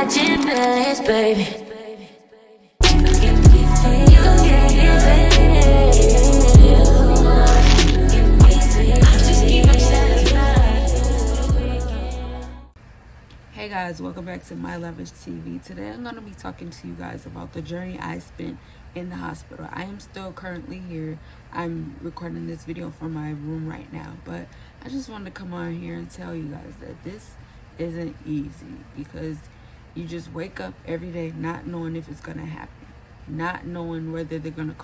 catching feelings, baby. You get Hey guys, welcome back to My Lavish TV. Today I'm going to be talking to you guys about the journey I spent in the hospital. I am still currently here. I'm recording this video from my room right now, but I just wanted to come on here and tell you guys that this isn't easy, because you just wake up every day not knowing if it's going to happen, not knowing whether they're going to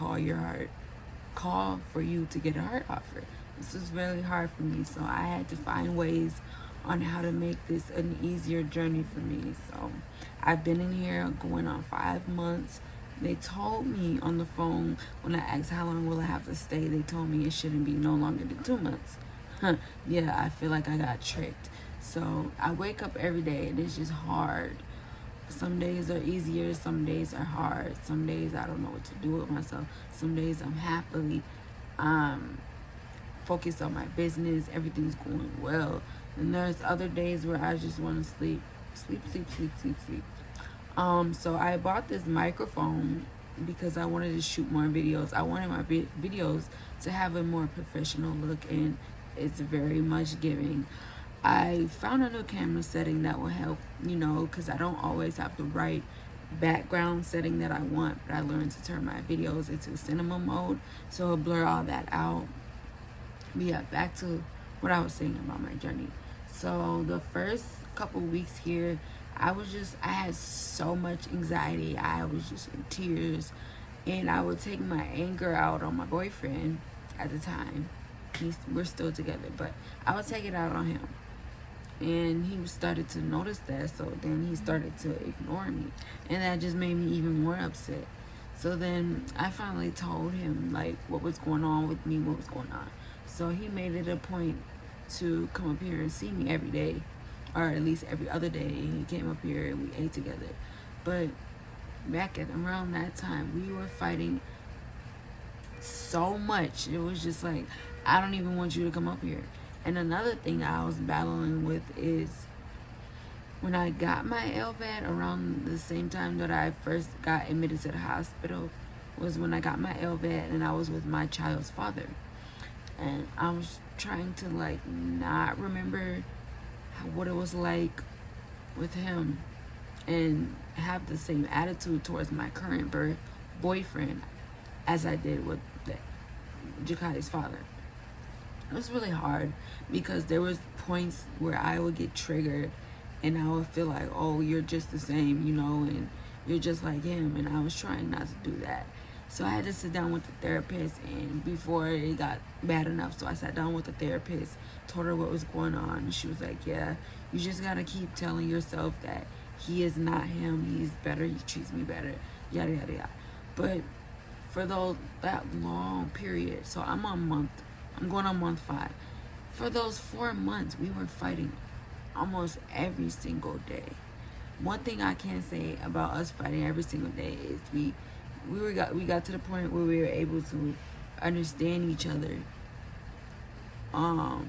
call for you to get a heart offer. This was really hard for me, so I had to find ways on how to make this an easier journey for me. So I've been in here going on 5 months. They told me on the phone when I asked how long will I have to stay, they told me it shouldn't be no longer than 2 months. Yeah, I feel like I got tricked. So I wake up every day and it's just hard. Some days are easier, some days are hard. Some days I don't know what to do with myself. Some days I'm happily focused on my business, everything's going well. And there's other days where I just want to sleep. So I bought this microphone because I wanted to shoot more videos. I wanted my videos to have a more professional look, and it's very much giving. I found a new camera setting that will help, because I don't always have the right background setting that I want, but I learned to turn my videos into cinema mode, so it'll blur all that out. But yeah, back to what I was saying about my journey. So the first couple weeks here, I had so much anxiety. I was just in tears, and I would take my anger out on my boyfriend at the time. We're still together, but I would take it out on him, and he started to notice that. So then he started to ignore me, and that just made me even more upset. So then I finally told him what was going on with me, what was going on. So he made it a point to come up here and see me every day, or at least every other day. He came up here and we ate together. But back at around that time, we were fighting so much. It was just like, I don't even want you to come up here. And another thing I was battling with is when I got my LVAD, around the same time that I first got admitted to the hospital, was when I got my LVAD, and I was with my child's father. And I was trying to not remember what it was like with him, and have the same attitude towards my current boyfriend as I did with Jakati's father. It was really hard, because there was points where I would get triggered and I would feel like, oh, you're just the same, and you're just like him. And I was trying not to do that. So I had to sit down with the therapist, and before it got bad enough, so I sat down with the therapist, told her what was going on, and she was like, yeah, you just gotta keep telling yourself that he is not him, he's better, he treats me better, yada yada yada. But for that long period, so I'm going on month 5. For those 4 months, we were fighting almost every single day. One thing I can say about us fighting every single day is we got to the point where we were able to understand each other, how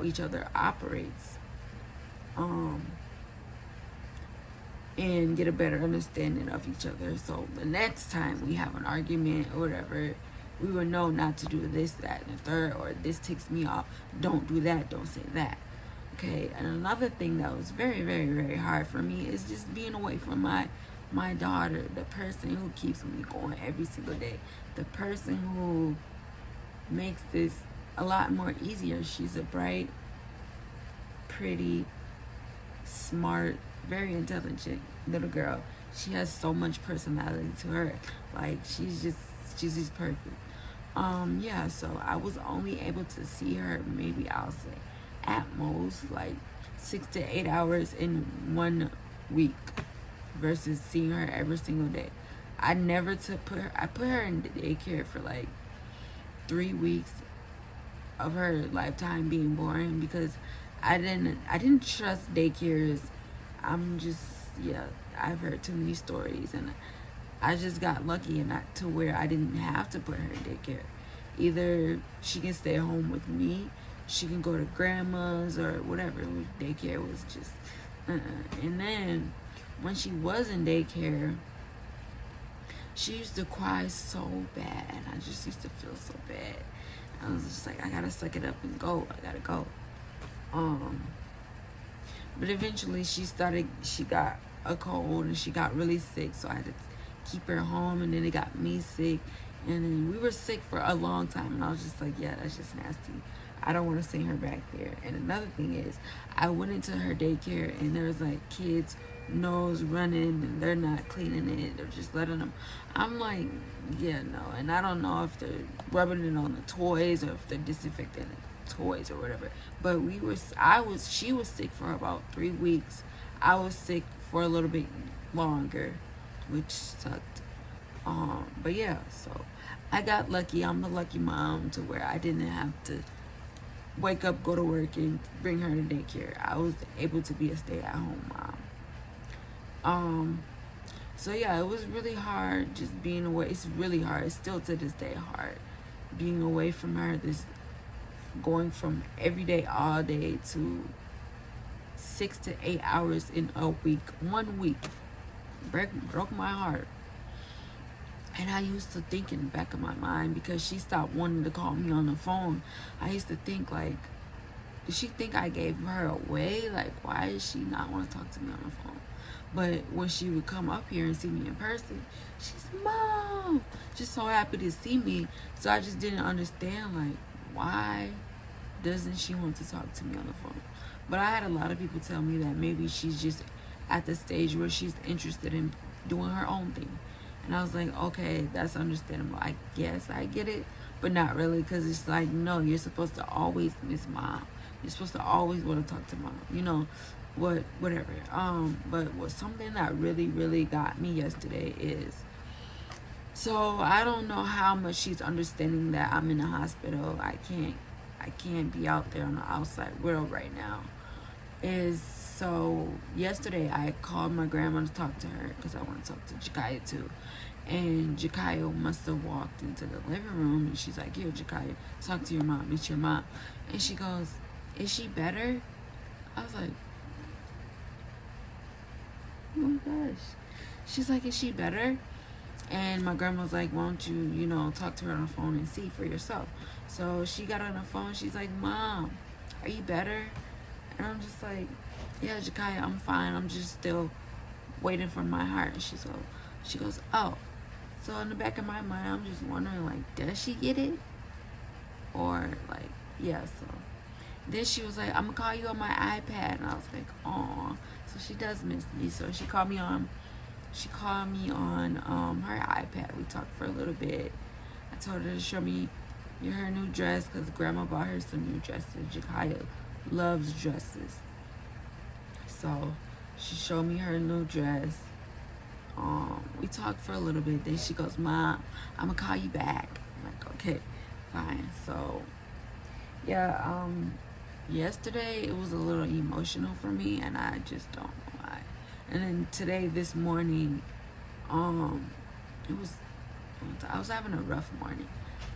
each other operates, and get a better understanding of each other. So the next time we have an argument or whatever, we would know not to do this, that, and the third, or this ticks me off, don't do that, don't say that. Okay, and another thing that was very, very, very hard for me is just being away from my daughter, the person who keeps me going every single day, the person who makes this a lot more easier. She's a bright, pretty, smart, very intelligent little girl. She has so much personality to her. She's just perfect. Yeah, so I was only able to see her, maybe I'll say at most 6 to 8 hours in 1 week, versus seeing her every single day. I put her in daycare for 3 weeks of her lifetime being boring, because I didn't trust daycares. I've heard too many stories, and I just got lucky to where I didn't have to put her in daycare. Either she can stay home with me, she can go to grandma's or whatever. Daycare was just And then when she was in daycare, she used to cry so bad. I just used to feel so bad. I was just like, I gotta suck it up and go. I gotta go. But eventually she got a cold and she got really sick, so I had to keep her home, and then it got me sick, and then we were sick for a long time, and I was just like, yeah, that's just nasty. I don't want to send her back there. And another thing is, I went into her daycare and there was like kids nose running and they're not cleaning it, they're just letting them. I'm like, yeah, no. And I don't know if they're rubbing it on the toys or if they're disinfecting the toys or whatever. But she was sick for about 3 weeks. I was sick for a little bit longer, which sucked. But yeah, so I got lucky. I'm the lucky mom to where I didn't have to wake up, go to work, and bring her to daycare. I was able to be a stay-at-home mom. So yeah, it was really hard just being away. It's really hard. It's still to this day hard being away from her. Going from every day, all day, to 6 to 8 hours in a week. 1 week broke my heart. And I used to think in the back of my mind, because she stopped wanting to call me on the phone, I used to think like, did she think I gave her away? Like, why does she not want to talk to me on the phone? But when she would come up here and see me in person, she's, Mom, just so happy to see me. So I just didn't understand, like, why doesn't she want to talk to me on the phone? But I had a lot of people tell me that maybe she's just at the stage where she's interested in doing her own thing. And I was like, okay, that's understandable. I guess I get it, but not really, because it's like, no, you're supposed to always miss Mom. You're supposed to always want to talk to Mom. You know, whatever. But what something that really, really got me yesterday is, so I don't know how much she's understanding that I'm in the hospital. I can't be out there on the outside world right now. So yesterday I called my grandma to talk to her because I want to talk to Jakaya too. And Jakaya must have walked into the living room and she's like, here, Jakaya, talk to your mom. It's your mom. And she goes, is she better? I was like, oh my gosh. She's like, is she better? And my grandma was like, why don't you, talk to her on the phone and see for yourself. So she got on the phone. She's like, Mom, are you better? And I'm just like, yeah, Jakaya, I'm fine. I'm just still waiting for my heart. And she goes, oh. So in the back of my mind, I'm just wondering, like, does she get it? Or, like, yeah, so. Then she was like, I'm going to call you on my iPad. And I was like, aw. So she does miss me. So she called me on her iPad. We talked for a little bit. I told her to show me her new dress because Grandma bought her some new dresses. Jakaya loves dresses. So she showed me her new dress. We talked for a little bit. Then she goes, Mom, I'm going to call you back. I'm like, okay, fine. So, yeah, yesterday it was a little emotional for me, and I just don't know why. And then this morning, I was having a rough morning.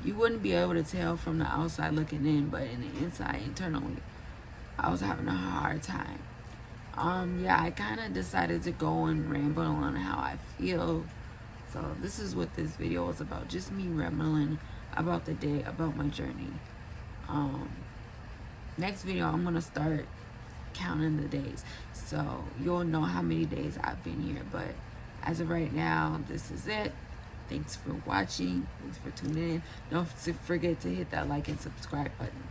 You wouldn't be able to tell from the outside looking in, but in the inside, internally, I was having a hard time. I kind of decided to go and ramble on how I feel. So this is what this video was about. Just me rambling about the day, about my journey. Next video, I'm going to start counting the days. So you'll know how many days I've been here. But as of right now, this is it. Thanks for watching. Thanks for tuning in. Don't forget to hit that like and subscribe button.